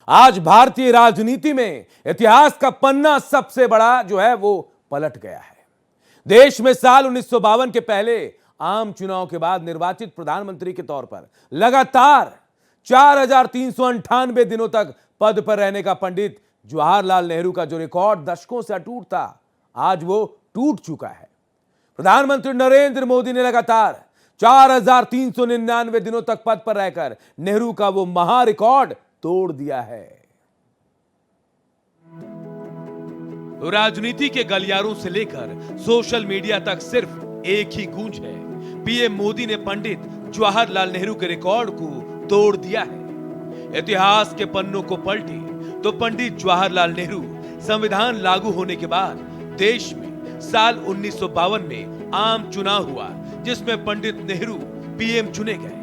आज भारतीय राजनीति में इतिहास का पन्ना सबसे बड़ा जो है वो पलट गया है। देश में साल 1952 के पहले आम चुनाव के बाद निर्वाचित प्रधानमंत्री के तौर पर लगातार 4,398 दिनों तक पद पर रहने का पंडित जवाहरलाल नेहरू का जो रिकॉर्ड दशकों से अटूट था, आज वो टूट चुका है। प्रधानमंत्री नरेंद्र मोदी ने लगातार 4,399 दिनों तक पद पर रहकर नेहरू का वो महा रिकॉर्ड तोड़ दिया है। राजनीति के गलियारों से लेकर सोशल मीडिया तक सिर्फ एक ही गूंज है, पीएम मोदी ने पंडित जवाहरलाल नेहरू के रिकॉर्ड को तोड़ दिया है। इतिहास के पन्नों को पलटे तो पंडित जवाहरलाल नेहरू संविधान लागू होने के बाद देश में साल 1952 में आम चुनाव हुआ, जिसमें पंडित नेहरू पीएम चुने गए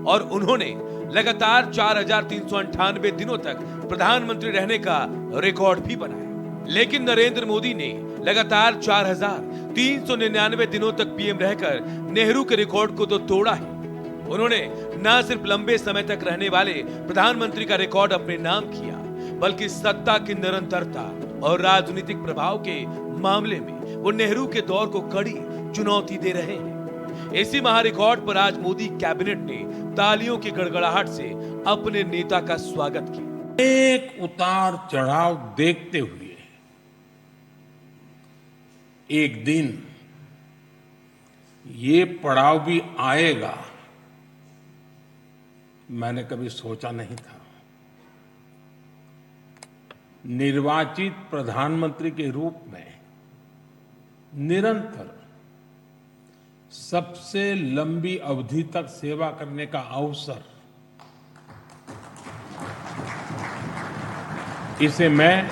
और उन्होंने लगातार 4,398 दिनों तक प्रधानमंत्री रहने का रिकॉर्ड भी बनाया। लेकिन नरेंद्र मोदी ने लगातार 4,399 दिनों तक पीएम रहकर नेहरू के रिकॉर्ड को तो तोड़ा ही, उन्होंने न सिर्फ लंबे समय तक रहने वाले प्रधानमंत्री का रिकॉर्ड अपने नाम किया, बल्कि सत्ता की निरंतरता और राजनीतिक प्रभाव के मामले में वो नेहरू के दौर को कड़ी चुनौती दे रहे हैं। इसी महा रिकॉर्ड पर आज मोदी कैबिनेट ने तालियों की गड़गड़ाहट से अपने नेता का स्वागत किया। एक उतार चढ़ाव देखते हुए एक दिन ये पड़ाव भी आएगा, मैंने कभी सोचा नहीं था। निर्वाचित प्रधानमंत्री के रूप में निरंतर सबसे लंबी अवधि तक सेवा करने का अवसर, इसे मैं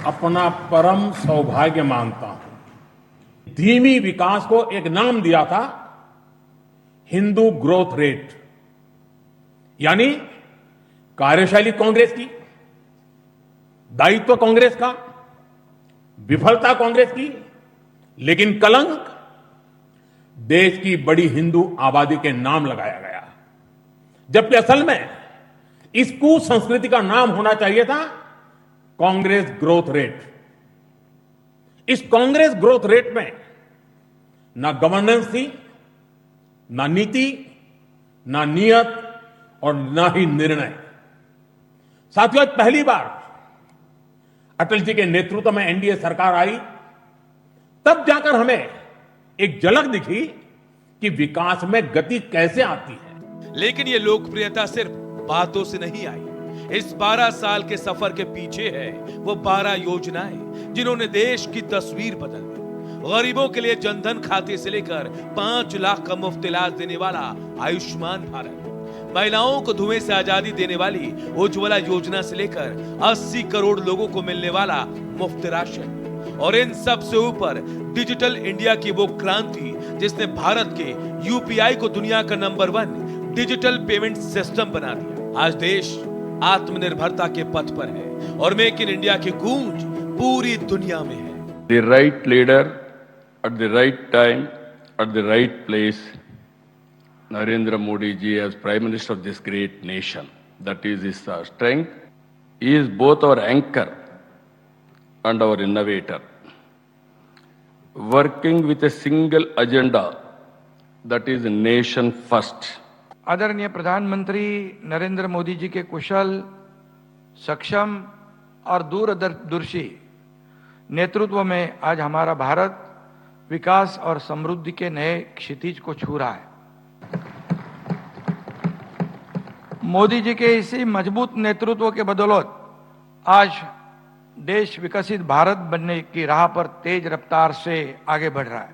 अपना परम सौभाग्य मानता हूं। धीमी विकास को एक नाम दिया था, हिंदू ग्रोथ रेट, यानी कार्यशैली कांग्रेस की, दायित्व कांग्रेस का, विफलता कांग्रेस की, लेकिन कलंक देश की बड़ी हिंदू आबादी के नाम लगाया गया, जबकि असल में इस कुसंस्कृति का नाम होना चाहिए था कांग्रेस ग्रोथ रेट। इस कांग्रेस ग्रोथ रेट में ना गवर्नेंस थी, ना नीति, ना नियत और ना ही निर्णय। साथियों, पहली बार अटल जी के नेतृत्व में एनडीए सरकार आई, तब जाकर हमें एक झलक दिखी कि विकास में गति कैसे आती है। लेकिन ये लोकप्रियता सिर्फ बातों से नहीं आई। इस 12 साल के सफर के पीछे है वो 12 योजनाएं जिन्होंने देश की तस्वीर बदल दी। गरीबों के लिए जनधन खाते से लेकर 5 लाख का मुफ्त इलाज देने वाला आयुष्मान भारत, महिलाओं को धुएं से आजादी देने वाली उज्ज्वला योजना से लेकर 80 करोड़ लोगों को मिलने वाला मुफ्त राशन, और इन सब से ऊपर डिजिटल इंडिया की वो क्रांति जिसने भारत के यूपीआई को दुनिया का नंबर 1 डिजिटल पेमेंट सिस्टम बना दिया। आज देश आत्मनिर्भरता के पथ पर है और मेक इन इंडिया की गूंज पूरी दुनिया में है। The right leader at the right time at the right place, Narendra Modi ji as Prime Minister of this great nation. That is his strength. He is both our anchor and our innovator, working with a single agenda, that is nation first. आदरणीय प्रधानमंत्री नरेंद्र मोदी जी के कुशल, सक्षम और दूरदर्शी नेतृत्व में आज हमारा भारत विकास और समृद्धि के नए क्षितिज को छू रहा है। मोदी जी के इसी मजबूत नेतृत्व के बदौलत आज देश विकसित भारत बनने की राह पर तेज रफ्तार से आगे बढ़ रहा है।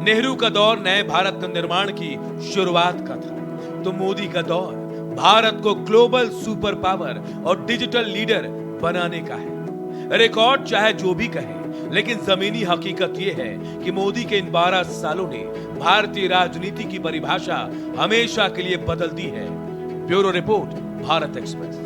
नेहरू का दौर नए भारत निर्माण की शुरुआत का था, तो मोदी का दौर भारत को ग्लोबल सुपर पावर और डिजिटल लीडर बनाने का है। रिकॉर्ड चाहे जो भी कहे, लेकिन जमीनी हकीकत यह है कि मोदी के इन 12 सालों ने भारतीय राजनीति की परिभाषा हमेशा के लिए बदल दी है। Bureau report, Bharat express.